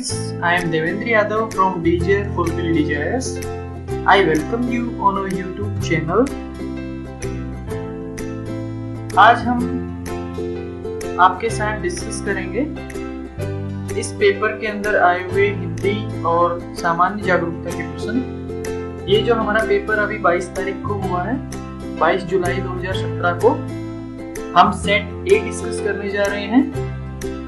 friends, I am Devendra Yadav from DJ Fulfill DJs. I welcome you on our YouTube channel. आज हम आपके साथ discuss करेंगे इस पेपर के अंदर आए हुए हिंदी और सामान्य जागरूकता के प्रश्न। ये जो हमारा पेपर अभी 22 तारीख को हुआ है, 22 जुलाई 2017 को हम सेट ए डिस्कस करने जा रहे हैं,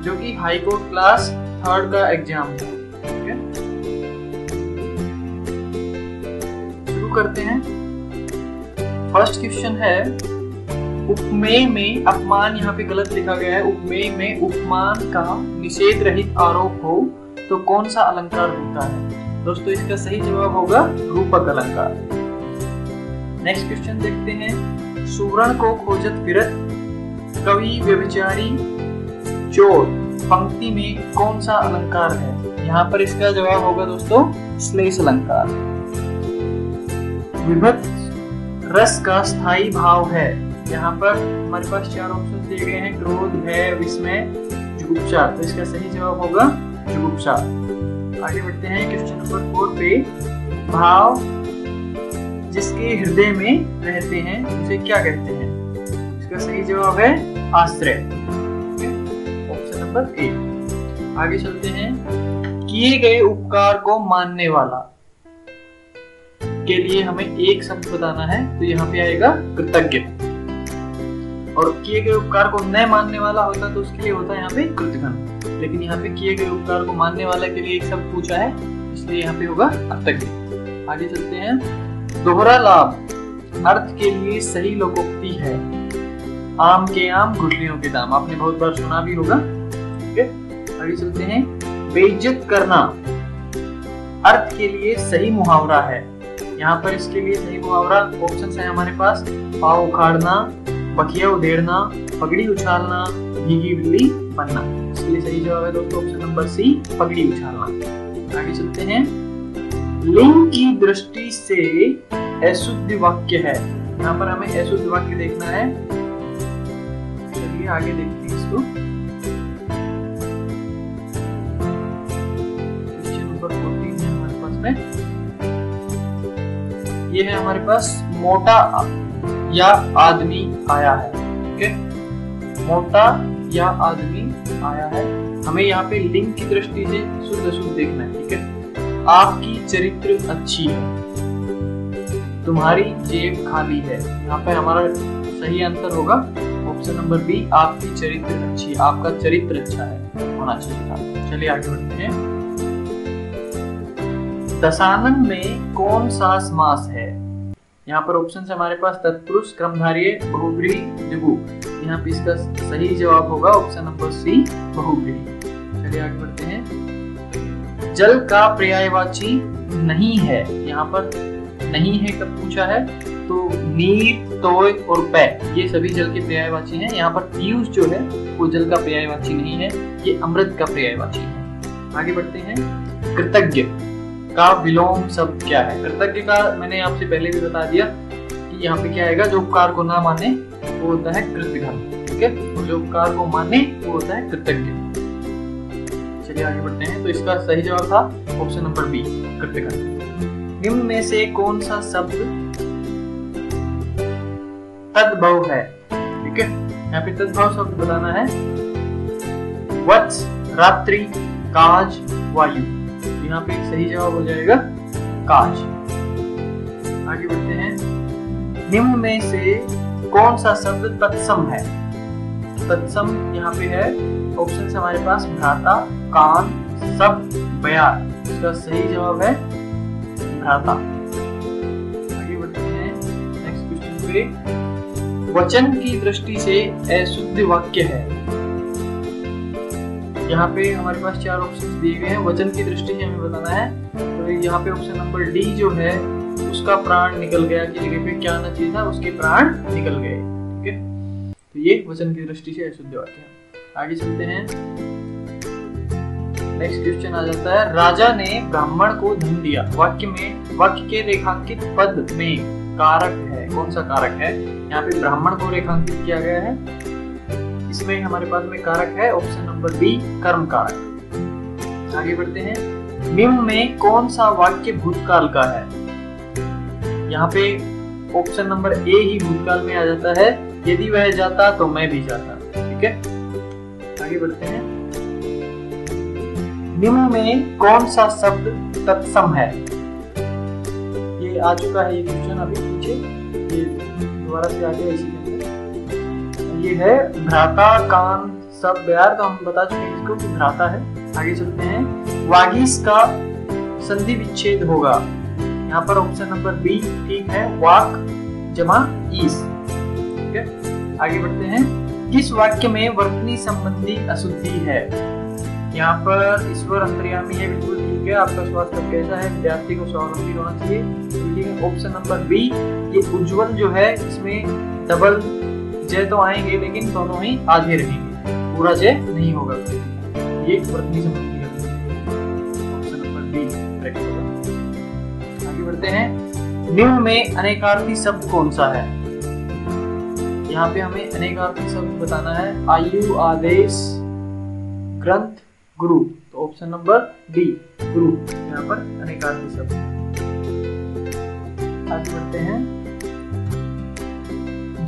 जो कि हाई कोर्ट क्लास 3rd का एग्जाम है। ठीक है, शुरू करते हैं। फर्स्ट क्वेश्चन है, उपमेय में अपमान, यहाँ पे गलत लिखा गया है। उपमेय में उपमान का निषेध रहित आरोप हो तो कौन सा अलंकार होता है? दोस्तों इसका सही जवाब होगा रूपक अलंकार। नेक्स्ट क्वेश्चन देखते हैं। सुवर्ण को खोजत फिरत कवि व्यभिचारी चोर पंक्ति में कौन सा अलंकार है? यहाँ पर इसका जवाब होगा दोस्तों श्लेष अलंकार। विभक्त रस का स्थायी भाव है। यहाँ पर हमारे पास 4 ऑप्शन दिए गए हैं, क्रोध, भय, विस्मय, जुगुप्सा। तो इसका सही जवाब होगा जुगुप्सा। आगे बढ़ते हैं क्वेश्चन नंबर 4 पे। भाव जिसके हृदय में रहते हैं उसे क्या कहते हैं? इसका सही जवाब है आश्रय, ऑप्शन नंबर ए। आगे चलते हैं। किए गए उपकार को मानने वाला के लिए हमें एक शब्द बताना है, तो यहाँ पे आएगा कृतज्ञ। और किए गए उपकार को न मानने वाला होता तो उसके लिए होता है यहाँ पे कृतघ्न। लेकिन यहाँ पे किए गए उपकार को मानने वाला के लिए एक शब्द पूछा है, इसलिए यहाँ पे होगा कृतज्ञ। आगे चलते हैं। दोहरा लाभ अर्थ के लिए सही लोकोक्ति है। आम के आम गुठलियों के दाम, आपने बहुत बार सुना भी होगा। ठीक है, आगे चलते हैं। बेइज्जत करना अर्थ के लिए सही मुहावरा है। यहाँ पर इसके लिए सही मुहावरा ऑप्शन है हमारे पास, पाव उखाड़ना, बखिया उधेड़ना, पगड़ी उछालना, भीगी बिल्ली बनना। इसके लिए सही जवाब है दोस्तों ऑप्शन नंबर सी, पगड़ी उछालना। आगे चलते हैं। लिंग की दृष्टि से अशुद्ध वाक्य है। यहाँ पर हमें अशुद्ध वाक्य देखना है। चलिए आगे देखते हैं इसको। क्वेश्चन नंबर 14 है हमारे पास में। ये है हमारे पास, मोटा या आदमी आया है। ठीक है, मोटा या आदमी आया है। हमें यहाँ पे लिंग की दृष्टि से शुद्ध अशुद्ध देखना है। ठीक है, आपकी चरित्र अच्छी है, तुम्हारी जेब खाली है। यहाँ पे हमारा सही आंसर होगा ऑप्शन नंबर बी, आपकी चरित्र अच्छी, आपका चरित्र अच्छा है, होना चाहिए था। चलिए आगे बढ़ते हैं। दशानन में कौन सा समास है? यहाँ पर ऑप्शन है हमारे पास, तत्पुरुष, क्रमधारय, बहुव्रीहि, द्विगु। यहाँ पे इसका सही जवाब होगा ऑप्शन नंबर सी, बहुव्रीहि। चलिए आगे बढ़ते हैं। जल का पर्यायवाची नहीं है। यहाँ पर नहीं है कब पूछा है, तो नीर, तोय और पै ये सभी जल के पर्यायवाची हैं। यहाँ पर पीयूष जो है वो जल का पर्यायवाची नहीं है, ये अमृत का पर्यायवाची है। आगे बढ़ते हैं। कृतज्ञ का विलोम शब्द क्या है? कृतज्ञ का मैंने आपसे पहले भी बता दिया कि यहाँ पे क्या आएगा, जो उपकार को ना माने वो होता है कृतघ्न। ठीक है, तो जो उपकार को माने वो होता है कृतज्ञ। चलिए आगे बढ़ते हैं। तो इसका सही जवाब था ऑप्शन नंबर बी, कृतघ्न। निम्न में से कौन सा शब्द तद्भव है? ठीक है, यहाँ पे तद्भव शब्द बताना है। वत्स, रात्रि, काज, वायु। यहाँ पे सही जवाब हो जाएगा काज। आगे बढ़ते हैं। निम्न में से कौन सा शब्द तत्सम है? तत्सम यहाँ पे है ऑप्शन से हमारे पास, भ्राता, कान, सब, बयार। इसका सही जवाब है भ्राता। आगे बढ़ते हैं नेक्स्ट क्वेश्चन पे। वचन की दृष्टि से अशुद्ध वाक्य है। यहाँ पे हमारे पास 4 ऑप्शन दिए गए हैं, वचन की दृष्टि से हमें बताना है। तो यहाँ पे ऑप्शन नंबर डी जो है, उसका प्राण निकल गया की जगह पे क्या आना चाहिए था, उसके प्राण निकल गए। ठीक है, तो ये वचन की दृष्टि से अशुद्ध वाक्य है। आगे चलते हैं। नेक्स्ट क्वेश्चन आ जाता है। राजा ने ब्राह्मण को धन दिया। वाक्य के रेखांकित पद में कारक है, कौन सा कारक है? यहाँ पे ब्राह्मण को रेखांकित किया गया है। इसमें हमारे पास में कारक है ऑप्शन नंबर बी, कर्म कारक। आगे बढ़ते हैं। निम्न में कौन सा वाक्य भूतकाल का है? यहाँ पे ऑप्शन नंबर ए ही भूतकाल में आ जाता है, यदि वह जाता तो मैं भी जाता। ठीक है, आगे बढ़ते हैं। निम्न में कौन सा शब्द तत्सम है? ये आ चुका है, ये क्वेश्चन अभी पीछे, ये दोबारा से आ गया इसी के अंदर। ये है भ्राता कान शब्द, यार तो हम बता चुके हैं इसको कि भ्राता है। आगे चलते हैं। वागीश का संधि विच्छेद होगा। यहाँ पर ऑप्शन नंबर बी ठीक है, वाक जमा ईस। ठीक है, आगे बढ़ते हैं। किस वाक्य में वर्तनी संबंधी अशुद्धि है? यहाँ पर ईश्वर अंतर्यामी है, बिल्कुल ठीक है। आपका स्वास्थ्य कैसा है? विद्यार्थी को स्वावलंबी होना चाहिए। ठीक है, ऑप्शन नंबर बी, ये उज्जवल जो है इसमें डबल जय तो आएंगे लेकिन दोनों ही आधे रहेंगे, पूरा जय नहीं होगा। ये वर्तनी संबंधी है, ऑप्शन नंबर बी करेक्ट होगा। आगे बढ़ते हैं। निम्न में अनेकार्थी शब्द कौन सा है? यहाँ पे हमें अनेकार्थी शब्द बताना है। आयु, आदेश, ग्रंथ, गुरु। तो ऑप्शन नंबर डी गुरु यहाँ पर अनेकार्थी शब्द। आगे बढ़ते हैं।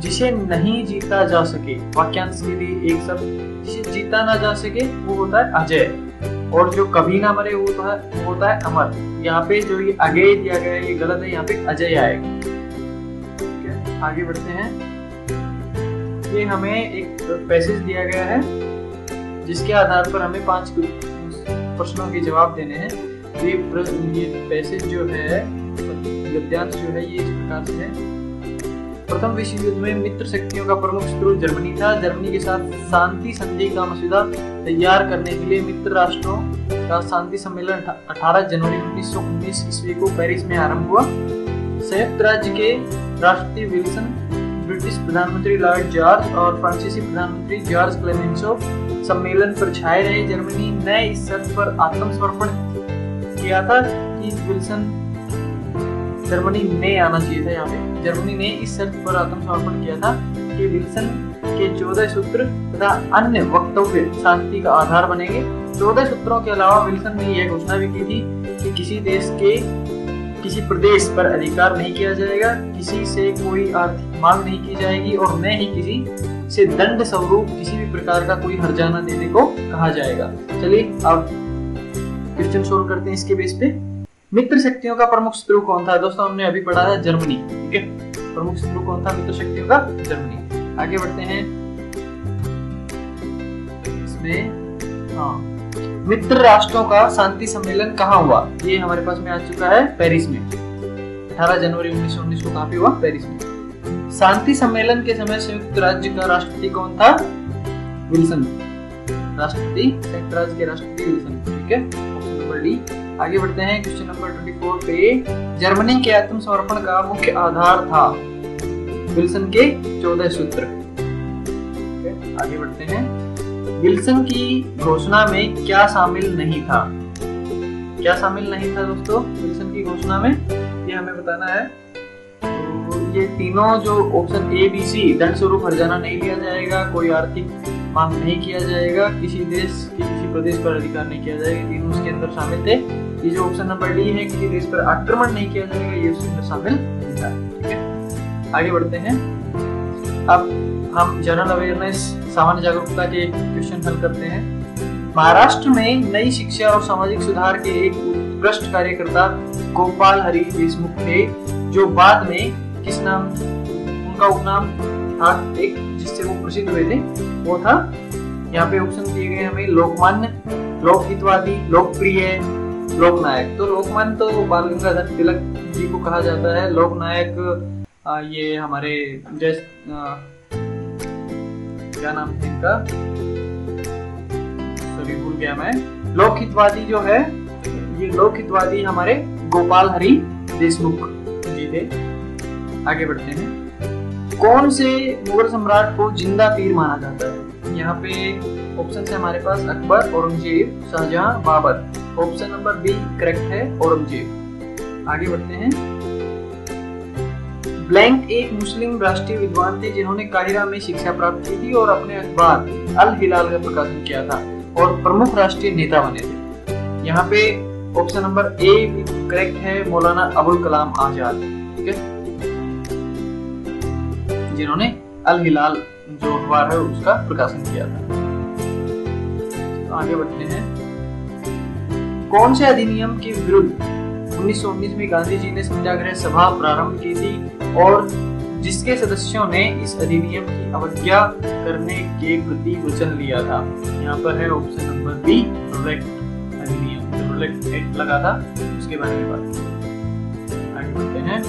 जिसे नहीं जीता जा सके, वाक्यांश के लिए एक शब्द। जिसे जीता ना जा सके वो होता है अजय, और जो कभी ना मरे वो होता है अमर। यहाँ पे जो ये अगेय दिया गया है ये गलत है, यहाँ पे अजय आएगा। ठीक है, आगे बढ़ते हैं। ये हमें एक पैसेज दिया गया है जिसके आधार पर हमें 5 प्रश्नों के जवाब देने हैं। ये पैसेज जो है, गद्यांश जो है, ये इस प्रकार से है। प्रथम विश्व युद्ध में मित्र शक्तियों का प्रमुख शत्रु जर्मनी था। जर्मनी के साथ शांति संधि का मसौदा तैयार करने के लिए मित्र राष्ट्रों का शांति सम्मेलन 18 जनवरी 1919 ईस्वी को पेरिस में आरंभ हुआ। संयुक्त राज्य के राष्ट्रपति विल्सन, ब्रिटिश प्रधानमंत्री लॉर्ड जॉर्ज और फ्रांसीसी प्रधानमंत्री जॉर्ज क्लेमेंसो सम्मेलन पर छाए रहे। जर्मनी ने इस शर्त पर आत्मसमर्पण किया था कि विल्सन, जर्मनी ने आना चाहिए था यहाँ पे। जर्मनी ने इस शर्त पर आत्मसमर्पण किया था कि विल्सन के 14 सूत्र तथा अन्य वक्तव्य शांति का आधार बनेंगे। 14 सूत्रों के अलावा विल्सन ने यह घोषणा भी की थी कि किसी देश के किसी प्रदेश पर अधिकार नहीं किया जाएगा, किसी से कोई आर्थिक मांग नहीं की जाएगी और न ही किसी से दंड स्वरूप किसी भी प्रकार का कोई हर्जाना देने को कहा जाएगा। चलिए अब क्वेश्चन सोल्व करते हैं इसके बेस पे। मित्र शक्तियों का प्रमुख शत्रु कौन था? दोस्तों हमने अभी पढ़ा है जर्मनी। ठीक है, प्रमुख शत्रु कौन था मित्र शक्तियों का? जर्मनी। आगे बढ़ते हैं इसमें। हाँ, मित्र राष्ट्रों का शांति सम्मेलन कहाँ हुआ? ये हमारे पास में आ चुका है पेरिस में। 18 जनवरी 1919 को कहाँ पे हुआ? पेरिस में। शांति सम्मेलन के समय संयुक्त राज्य का राष्ट्रपति कौन था? विल्सन। राष्ट्रपति, संयुक्त राज्य के राष्ट्रपति विल्सन। ठीक है, ऑप्शन नंबर डी। आगे बढ़ते हैं क्वेश्चन नंबर 24 पे। जर्मनी के आत्मसमर्पण का मुख्य आधार था विल्सन के 14 सूत्र। आगे बढ़ते हैं। विल्सन की घोषणा में क्या शामिल नहीं था? क्या शामिल नहीं था दोस्तों विल्सन की घोषणा में? ये हमें बताना है। तो ये तीनों जो ऑप्शन ए बी सी, दंड स्वरूप हर्जाना नहीं लिया जाएगा, कोई आर्थिक मांग नहीं किया जाएगा, किसी देश के किसी प्रदेश पर अधिकार नहीं किया जाएगा, तीनों उसके अंदर शामिल थे। ये जो ऑप्शन नंबर डी है, किसी देश पर आक्रमण नहीं किया जाएगा, ये उसके अंदर शामिल नहीं था। ठीक है, आगे बढ़ते हैं। अब हम जनरल अवेयरनेस, सामान्य जागरूकता के क्वेश्चन हल करते हैं। महाराष्ट्र में नई शिक्षा और सामाजिक सुधार के एक उत्कृष्ट कार्यकर्ता गोपाल हरि देशमुख थे, जो बाद में किस नाम, उनका उपनाम था एक जिससे वो प्रसिद्ध हुए थे, वो था, यहाँ पे ऑप्शन दिए गए हमें, लोकमान्य, लोकहितवादी, लोकप्रिय, लोकनायक। तो लोकमान्य तो बाल गंगाधर तिलक जी को कहा जाता है। लोकनायक ये हमारे क्या नाम है इनका, सॉरी भूल गया मैं। लोकहितवादी जो है, ये लोकहितवादी हमारे गोपाल हरि देशमुख जी थे। आगे बढ़ते हैं। कौन से मुगल सम्राट को जिंदा पीर माना जाता है? यहाँ पे ऑप्शन है हमारे पास Akbar, Aurangzeb, Shahjahan, Babur. Option number B correct है, औरंगजेब। आगे बढ़ते हैं। ब्लैंक एक मुस्लिम राष्ट्रीय विद्वान थे जिन्होंने काहिरा में शिक्षा प्राप्त की थी और अपने अखबार अल हिलाल का प्रकाशन किया था और प्रमुख राष्ट्रीय नेता बने थे। यहाँ पे ऑप्शन नंबर ए करेक्ट है, मौलाना अबुल कलाम आजाद, ठीक है, जिन्होंने अल हिलाल जो अखबार है उसका प्रकाशन किया था। तो आगे बढ़ते हैं। कौन से अधिनियम के विरुद्ध 1919 में गांधी जी ने सत्याग्रह सभा प्रारंभ की थी और जिसके सदस्यों ने इस अधिनियम की अवज्ञा करने के प्रति वचन लिया था? यहाँ पर है ऑप्शन नंबर बी, रोलेट अधिनियम, जो रोलेट एक्ट लगा था उसके बारे में बात। आगे बढ़ते हैं।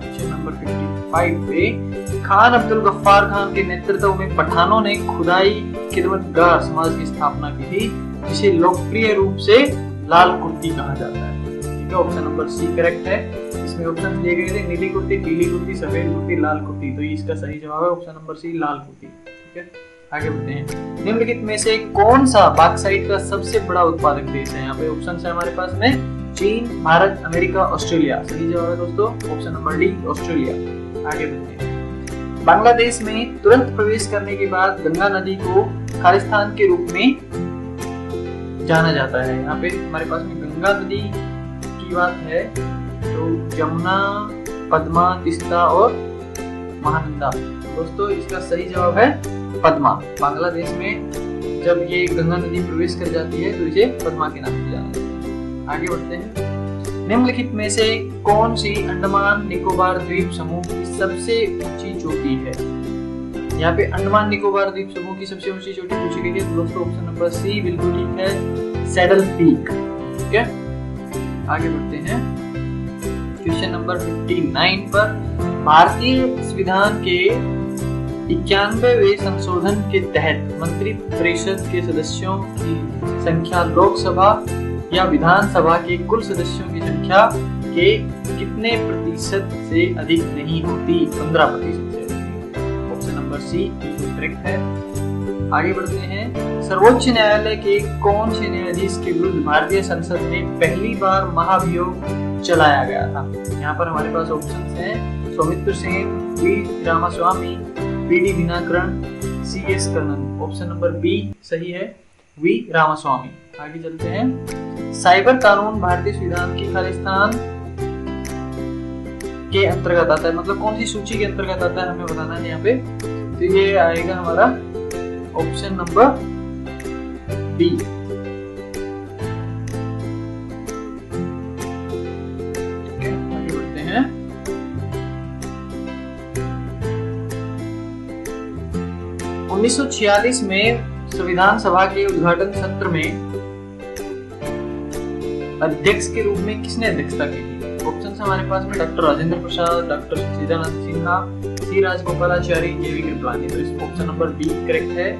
क्वेश्चन नंबर 55 पे, खान अब्दुल गफ्फार खान के नेतृत्व में पठानों ने खुदाई खिदमतगार समाज की स्थापना की थी, जिसे लोकप्रिय रूप से लाल कुर्ती कहा जाता है। ठीक है, ऑप्शन नंबर सी करेक्ट है। इसमें ऑप्शन दिए गए थे नीली कुर्ती, पीली कुर्ती, सफेद कुर्ती, लाल कुर्ती, तो इसका सही जवाब है ऑप्शन नंबर सी, लाल कुर्ती। ठीक है, आगे बढ़ते हैं। निम्नलिखित में से कौन सा बॉक्साइट का सबसे बड़ा उत्पादक देश है? यहाँ पे ऑप्शन है हमारे पास में चीन, भारत, अमेरिका, ऑस्ट्रेलिया। सही जवाब है दोस्तों ऑप्शन नंबर डी, ऑस्ट्रेलिया। आगे बढ़ते हैं। बांग्लादेश में तुरंत प्रवेश करने के बाद गंगा नदी को खालिस्तान के रूप में जाना जाता है। यहाँ पे हमारे पास में गंगा नदी की बात है तो जमुना, पद्मा, तिस्ता और महानंदा। दोस्तों इसका सही जवाब है पद्मा। बांग्लादेश में जब ये गंगा नदी प्रवेश कर जाती है तो इसे पद्मा के नाम से जाना जाता है। आगे बढ़ते हैं। निम्नलिखित में से कौन सी अंडमान निकोबार द्वीप समूह की सबसे ऊंची चोटी है? यहाँ पे अंडमान निकोबार द्वीप समूह की सबसे ऊंची चोटी पूछी गई है दोस्तों, ऑप्शन नंबर सी बिल्कुल ठीक है, सैडल पीक। ठीक है, आगे बढ़ते हैं। क्वेश्चन नंबर 59 पर, भारतीय संविधान के 91वें संशोधन के तहत मंत्री परिषद के सदस्यों की संख्या लोकसभा या विधानसभा के कुल सदस्यों की संख्या के कितने प्रतिशत से अधिक नहीं होती? 15% से। ऑप्शन नंबर सी करेक्ट है। आगे बढ़ते हैं। सर्वोच्च न्यायालय के कौन से न्यायाधीश के विरुद्ध भारतीय संसद में पहली बार महाभियोग चलाया गया था? यहाँ पर हमारे पास ऑप्शन हैं Soumitra Sen, V Ramaswamy, PD Dinakaran, CS Kannan. Option number B सही है, वी रामास्वामी। आगे चलते हैं। साइबर कानून भारतीय संविधान की खालिस्तान के अंतर्गत आता है, मतलब कौन सी सूची के अंतर्गत आता है हमें बताना है यहाँ पे। तो ये आएगा हमारा ऑप्शन नंबर बी। ठीक है, आगे बढ़ते हैं। उन्नीस 1946 में संविधान सभा के उद्घाटन सत्र में अध्यक्ष के रूप में किसने अध्यक्षता की थी? ऑप्शन हमारे पास में डॉक्टर राजेंद्र प्रसाद, डॉक्टर सच्चिदानंद सिन्हा, सी राजगोपालाचारी, जेवी कृपलानी। तो इस ऑप्शन नंबर बी करेक्ट है,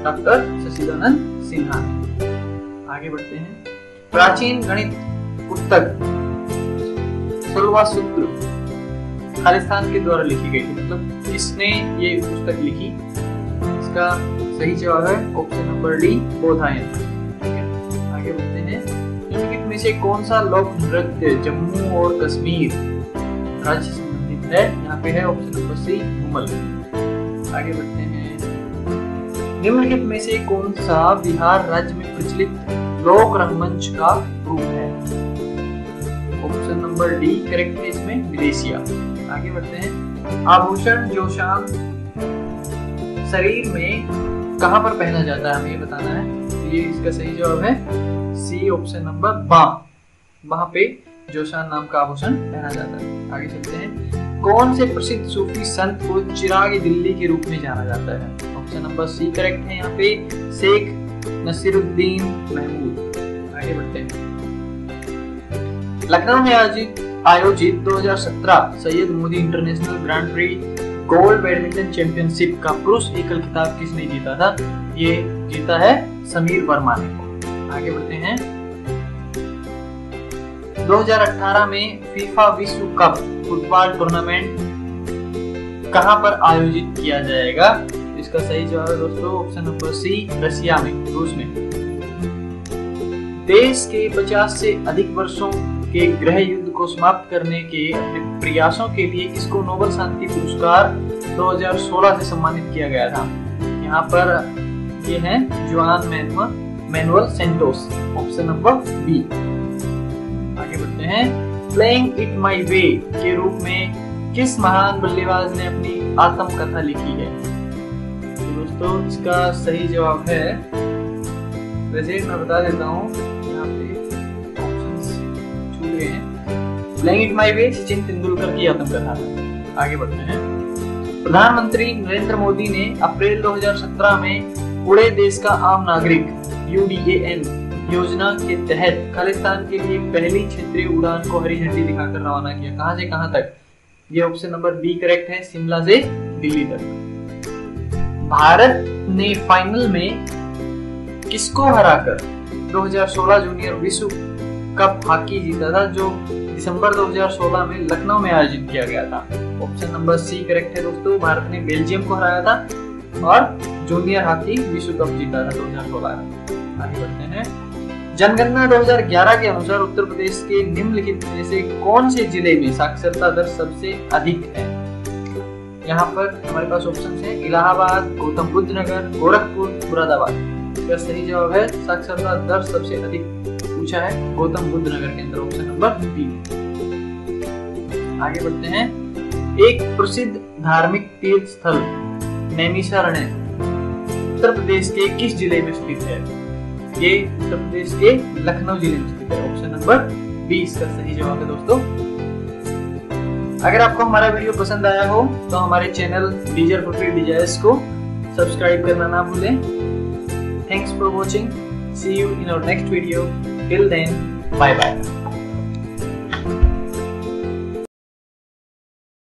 डॉक्टर सच्चिदानंद सिन्हा। आगे बढ़ते हैं। प्राचीन गणित पुस्तक सलवासूत्र खालिस्तान के द्वारा लिखी गई थी, मतलब किसने ये पुस्तक लिखी? इसका सही जवाब है ऑप्शन नंबर डी, बोधायन। आगे बढ़ते हैं। निम्नलिखित में से कौन सा लोक नृत्य जम्मू और कश्मीर राज्य से संबंधित है? यहाँ पे है ऑप्शन नंबर सी, घूमल। आगे बढ़ते हैं। निम्नलिखित में से कौन सा बिहार राज्य में प्रचलित लोक रंगमंच का रूप है? ऑप्शन नंबर डी करेक्ट है इसमें, विदेशिया। आगे बढ़ते हैं। आभूषण जो शाम शरीर में कहां पर पहना जाता है हमें ये बताना है। तो ये इसका सही जवाब है सी, ऑप्शन नंबर बाह पे जोशान नाम का आभूषण पहना जाता है। आगे चलते हैं। कौन से प्रसिद्ध सूफी संत को चिराग दिल्ली के रूप में जाना जाता है? ऑप्शन नंबर सी करेक्ट है यहाँ पे, शेख नसीरुद्दीन महमूद। आगे बढ़ते हैं। लखनऊ में आयोजित 2017 Syed Modi international grand pre gold badminton championship का पुरुष एकल खिताब किसने जीता था? ये जीता है समीर वर्मा ने। आगे बढ़ते हैं। 2018 में फीफा विश्व कप फुटबॉल टूर्नामेंट कहां पर आयोजित किया जाएगा? इसका सही जवाब है दोस्तों ऑप्शन नंबर सी, रशिया में, रूस में। देश के 50 से अधिक वर्षों के गृह युद्ध को समाप्त करने के अपने प्रयासों के लिए किसको नोबेल शांति पुरस्कार 2016 से सम्मानित किया गया था? यहाँ पर ये है जुआन मैनुआ Manuel Santos, option number B. आगे बढ़ते हैं, प्लेइंग इट माई वे के रूप में किस महान बल्लेबाज ने अपनी आत्मकथा लिखी है? तो दोस्तों इसका सही जवाब है, वैसे मैं बता देता हूँ, यहाँ पे ऑप्शंस छूट गए हैं। प्लेइंग इट माई वे सचिन तेंदुलकर की आत्मकथा है। आगे बढ़ते हैं, प्रधानमंत्री नरेंद्र मोदी ने अप्रैल 2017 में उड़े देश का आम नागरिक UDAN योजना के तहत खालिस्तान के लिए पहली क्षेत्रीय उड़ान को हरी झंडी दिखाकर रवाना किया। कहां से कहां तक? ये ऑप्शन नंबर बी करेक्ट है, शिमला से दिल्ली तक। भारत ने फाइनल में किसको हराकर 2016 जूनियर विश्व कप हॉकी जीता था, जो दिसंबर 2016 में लखनऊ में आयोजित किया गया था? ऑप्शन नंबर सी करेक्ट है दोस्तों, भारत ने बेल्जियम को हराया था और जूनियर हॉकी विश्व कप जीता था 2016 में। आगे बढ़ते हैं, जनगणना 2011 के अनुसार उत्तर प्रदेश के निम्नलिखित में से कौन से जिले में साक्षरता दर सबसे अधिक है? यहाँ पर हमारे पास ऑप्शन है इलाहाबाद, गौतम बुद्ध नगर, गोरखपुर, मुरादाबाद। इसका सही जवाब है, साक्षरता दर सबसे अधिक पूछा है गौतम बुद्ध नगर के अंदर, ऑप्शन नंबर बी। आगे बढ़ते हैं, एक प्रसिद्ध धार्मिक तीर्थ स्थल नैमिषारण्य उत्तर प्रदेश के किस जिले में स्थित है? ये उत्तर प्रदेश के लखनऊ जिले में स्थित है, ऑप्शन नंबर बी इसका सही जवाब है दोस्तों। अगर आपको हमारा वीडियो पसंद आया हो तो हमारे चैनल डीजर फुटरी डिजायर्स को सब्सक्राइब करना ना भूलें। Thanks for watching, see you in our next video, till then bye bye.